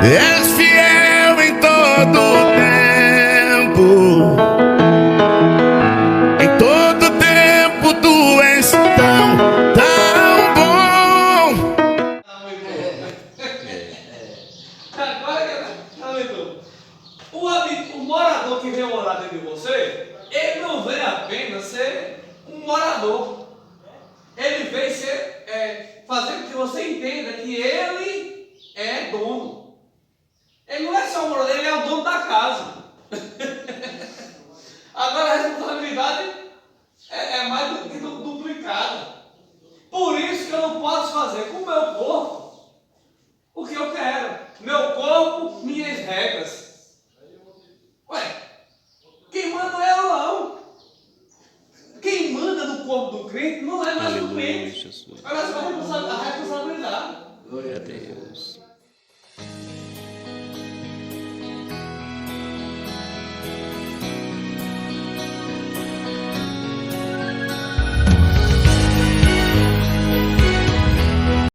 És fiel em todo tempo. Em todo tempo tu és tão bom. O morador que vem morar dentro de você, ele não vem apenas ser um morador. Ele vem fazer com que você entenda que ele é dono. Ele não é só um morador, ele é o dono da casa. Agora a responsabilidade é mais do que duplicada. Por isso que eu não posso fazer com o meu corpo o que eu quero.